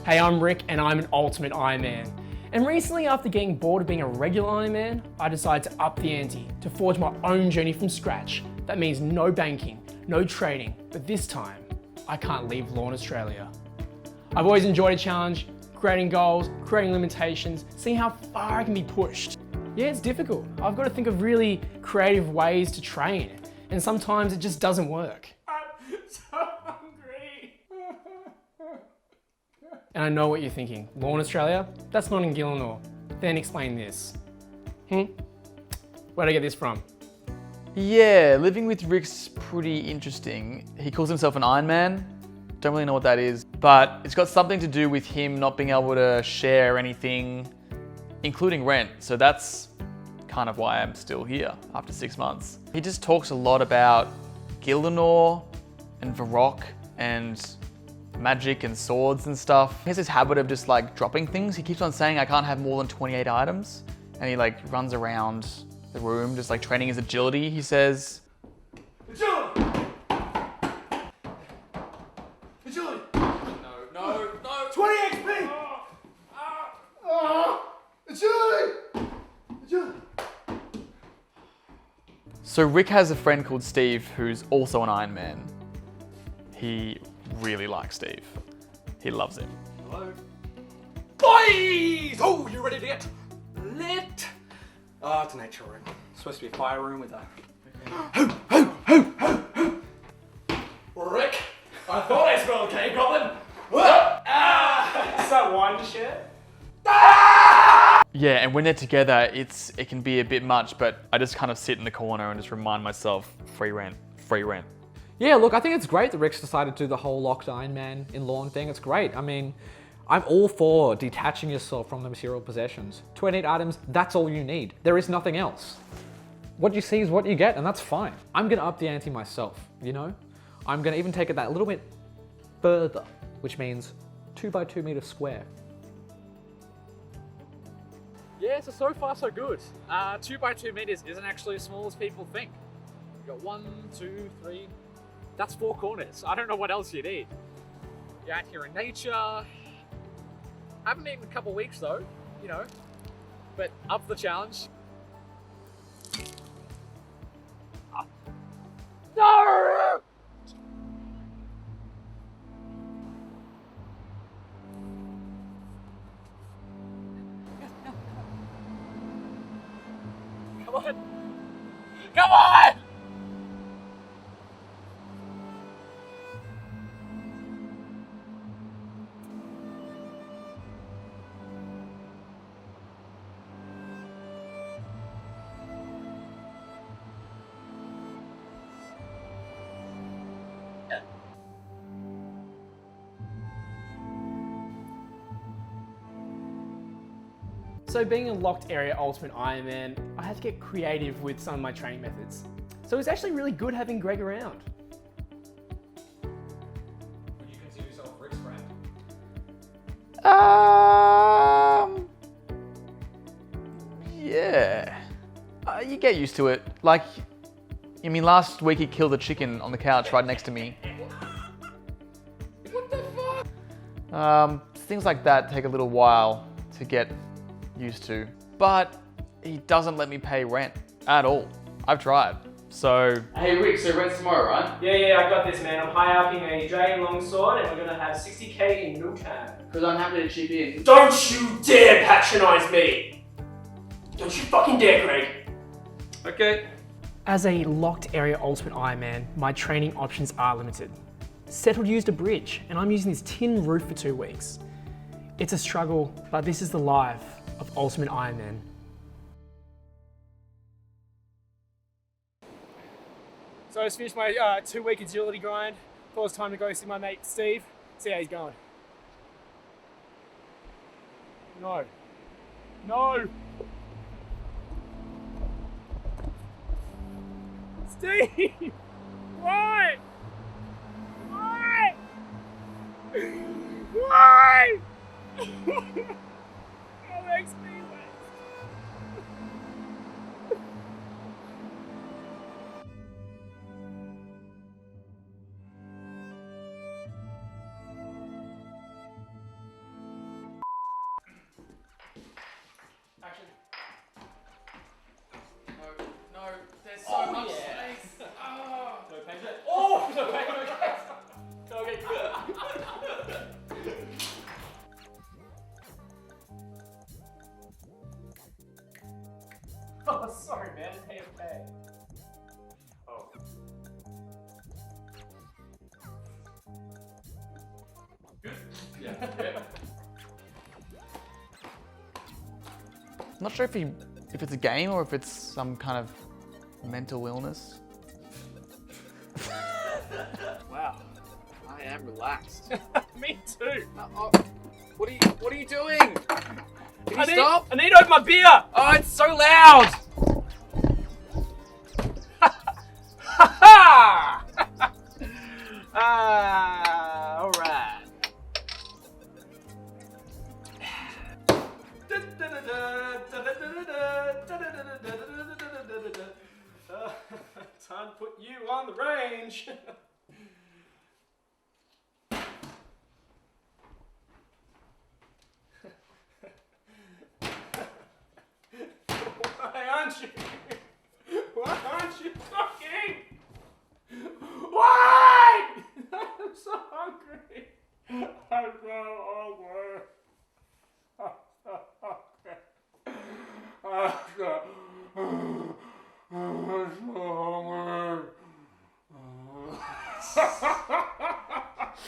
Hey, I'm Rick and I'm an Ultimate Ironman. And recently, after getting bored of being a regular Ironman, I decided to up the ante to forge my own journey from scratch. That means no banking, no trading, but this time, I can't leave Lawn Australia. I've always enjoyed a challenge, creating goals, creating limitations, seeing how far I can be pushed. Yeah, it's difficult. I've got to think of really creative ways to train, and sometimes it just doesn't work. I'm so hungry. And I know what you're thinking. Lawn Australia? That's not in Gillinor. Then explain this. Where'd I get this from? Yeah, living with Rick's pretty interesting. He calls himself an Ironman. Don't really know what that is, but it's got something to do with him not being able to share anything, including rent. So that's kind of why I'm still here after 6 months. He just talks a lot about Gillinor and Varrock and magic and swords and stuff. He has this habit of just like dropping things. He keeps on saying I can't have more than 28 items, and he like runs around the room just like training his agility. He says, agility! Agility! No. 20 XP! Agility! Agility! So Rick has a friend called Steve who's also an Ironman. He really likes Steve. He loves him. Hello? Boys! Oh, you ready to get lit? Oh, it's a nature room. It's supposed to be a fire room with a... Rick, I thought I smelled a cave goblin. Is that wine shirt? Yeah, and when they're together, it can be a bit much, but I just kind of sit in the corner and just remind myself, free rent, free rent. Yeah, look, I think it's great that Rick's decided to do the whole locked Ironman in Lawn thing. It's great. I mean, I'm all for detaching yourself from the material possessions. 28 items, that's all you need. There is nothing else. What you see is what you get, and that's fine. I'm gonna up the ante myself, you know? I'm gonna even take it that little bit further, which means 2 by 2 meters square. Yeah, so far so good. 2 by 2 meters isn't actually as small as people think. You got 1, 2, 3. That's 4 corners. I don't know what else you need. You're out here in nature. Haven't eaten in a couple weeks though, you know, but up for the challenge. No! Come on! Come on! So being a locked area Ultimate Ironman, I had to get creative with some of my training methods. So it's actually really good having Greg around. Would you consider yourself Rick's friend? Yeah. You get used to it. Like, I mean, last week he killed a chicken on the couch right next to me. What the fuck? Things like that take a little while to get used to, but he doesn't let me pay rent at all. I've tried. So, hey Rick, so rent's tomorrow, right? Yeah, I got this, man. I'm high-arcing a dragon longsword and we're gonna have 60k in no time. Because I'm happy to chip in. Don't you dare patronize me! Don't you fucking dare, Greg! Okay. As a locked area Ultimate Ironman, my training options are limited. Settled used a bridge, and I'm using this tin roof for 2 weeks. It's a struggle, but this is the life of Ultimate Ironman. So I just finished my 2-week agility grind. Thought it was time to go see my mate Steve, see how he's going. No. Steve! Why? That makes me wet. I'm not sure if it's a game or if it's some kind of mental illness. Wow, I am relaxed. Me too. What are you doing? Can you stop? I need to open my beer. Oh, it's so loud. Ha ha! All right. Time to put you on the range. Why aren't you? Why aren't you fucking?